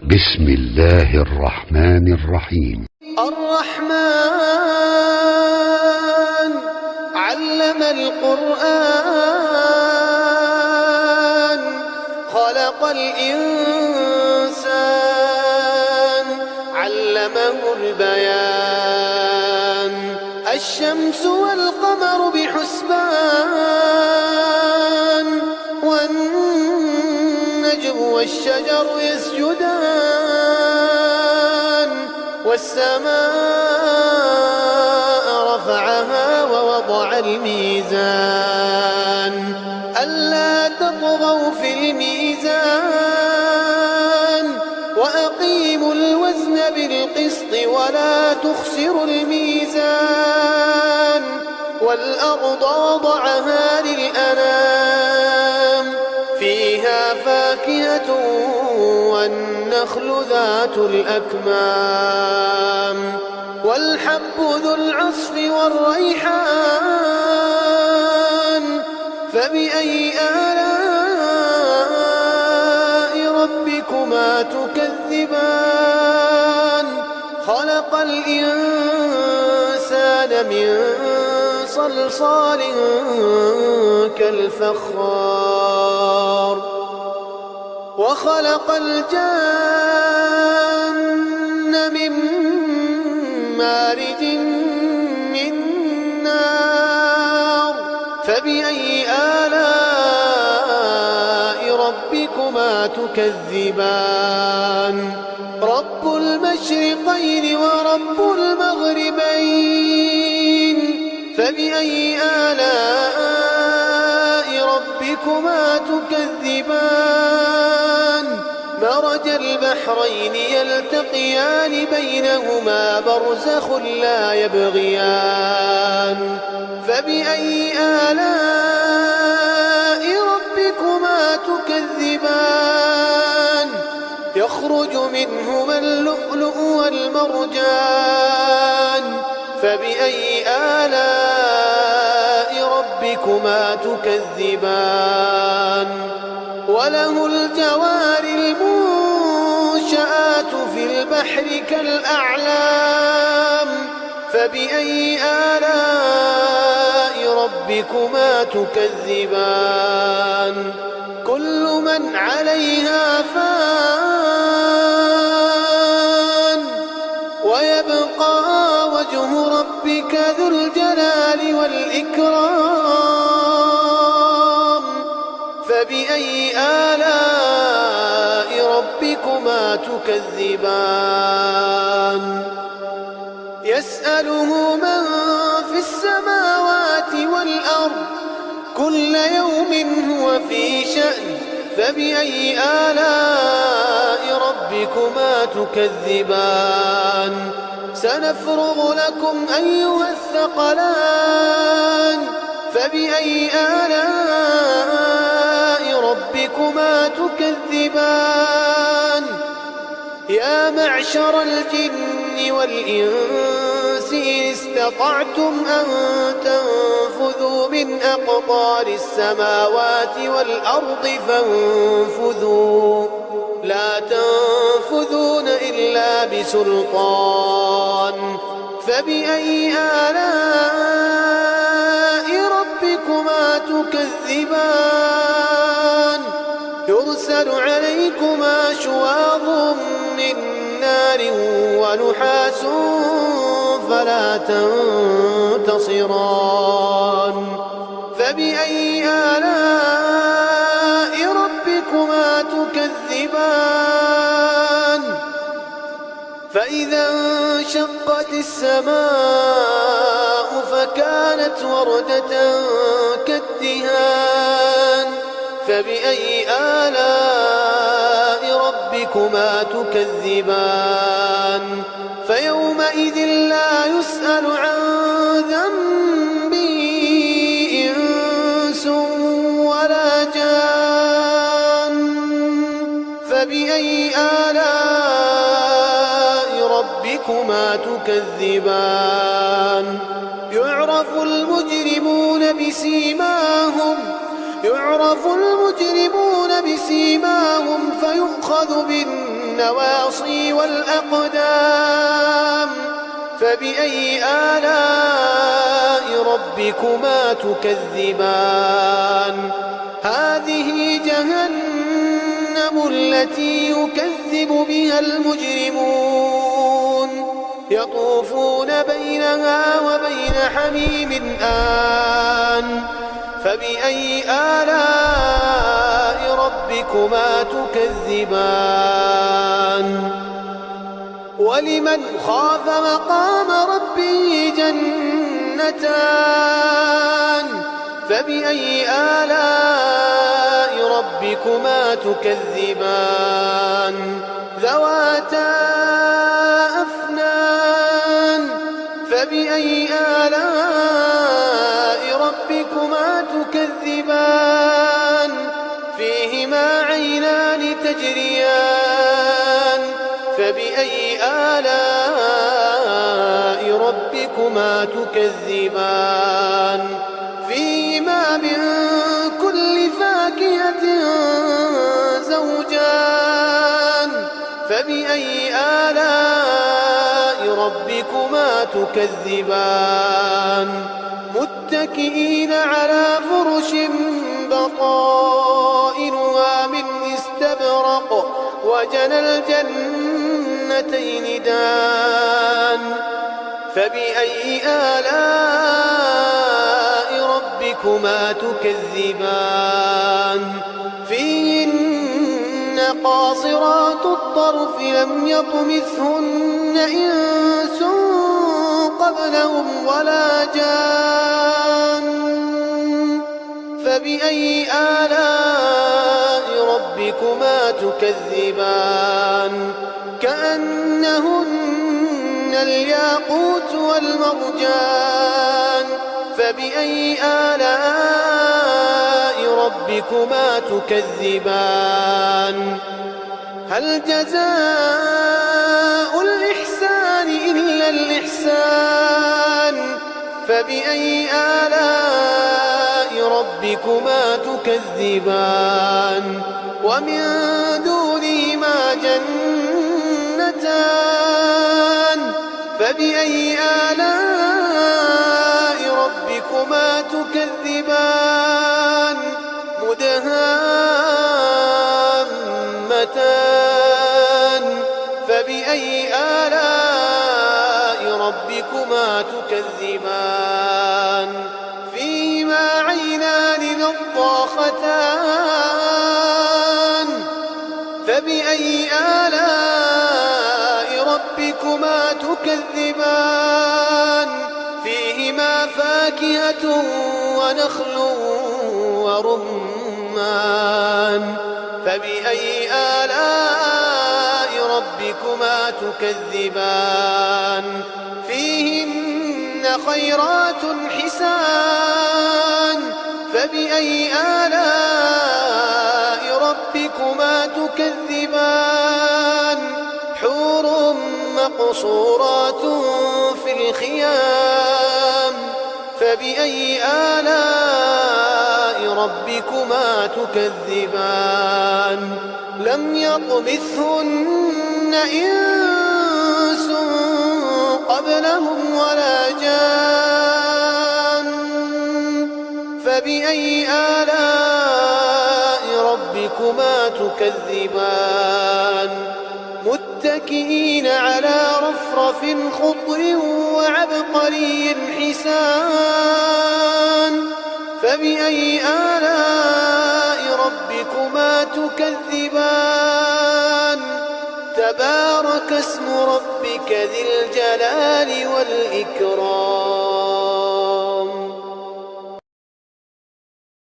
بسم الله الرحمن الرحيم. الرحمن علم القرآن خلق الإنسان علمه البيان الشمس والقمر بحسبان والنجم والشجر يسجدان والسماء رفعها ووضع الميزان ألا تطغوا في الميزان وأقيموا الوزن بالقسط ولا تخسروا الميزان والأرض وضعها للأنام فيها فاكهة والنخل ذات الأكمام والحب ذو العصف والريحان فبأي آلاء ربكما تكذبان خلق الإنسان من صلصال كالفخار وخلق الجن من مارج من نار فبأي آلاء ربكما تكذبان رب المشرقين ورب المغربين فبأي آلاء ربكما تكذبان مرج البحرين يلتقيان بينهما برزخ لا يبغيان فبأي آلاء ربكما تكذبان يخرج منهما اللؤلؤ والمرجان فبأي آلاء ربكما تكذبان وله الجوار المنشآت في البحر كالأعلام فبأي آلاء ربكما تكذبان كل من عليها فان ويبقى وجه ربك ذو الجلال والإكرام فبأي آلاء ربكما تكذبان يسأله من في السماوات والأرض كل يوم هو في شأن فبأي آلاء ربكما تكذبان سنفرغ لكم أيها الثقلان فبأي آلاء ربكما تكذبان يا معشر الجن والإنس إن استطعتم أن تنفذوا من أقطار السماوات والأرض فانفذوا لا تنفذون إلا بسلطان فبأي آلاء ربكما تكذبان يرسل عليكما شواظ من نار ونحاس فلا تنتصران فبأي آلاء ربكما تكذبان فإذا انشقت السماء فكانت وردة كالدهان فبأي آلاء ربكما تكذبان فيومئذ لا يسأل عن ذنبه إنس ولا جان فبأي آلاء ربكما تكذبان يعرف المجرمون بسيماهم فيؤخذ بالنسبة النواصي والأقدام فبأي آلاء ربكما تكذبان هذه جهنم التي يكذب بها المجرمون يطوفون بينها وبين حميم آن فبأي آلاء ربكما تكذبان ولمن خاف مقام ربه جنتان فبأي آلاء ربكما تكذبان ذواتا أفنان فبأي آلاء ربكما تكذبان فيهما عينان تجريان فبأي آلاء ربكما تكذبان فيهما من كل فاكهة زوجان فبأي آلاء ربكما تكذبان متكئين على فرش بطائنها من استبرق وجنى الجنتين دان فبأي آلاء ربكما تكذبان فيهن قاصرات الطرف لم يطمثهن إنس قبلهم ولا جان فبأي آلاء ربكما تكذبان كأنهن الياقوت والمرجان فبأي آلاء ربكما تكذبان هل جزاء الإحسان إلا الإحسان فبأي آلاء ربكما تكذبان ومن دونهما جنتان فبأي آلاء ربكما تكذبان مدهامتان فبأي آلاء ربكما تكذبان فيهما عينان نضاختان فبأي آلاء ربكما تكذبان فيهما فاكهة ونخل ورمان فبأي آلاء ربكما تكذبان فيهن خيرات حسان فبأي آلاء ربكما تكذبان حور مقصورات في الخيام فبأي آلاء ربكما تكذبان لم يطمثهن إنس قبلهم ولا جان فبأي آلاء ربكما تكذبان متكئين على رفرف خضر وعبقري حسان فبأي آلاء ربكما تكذبان تبارك اسم ربك ذي الجلال والإكرام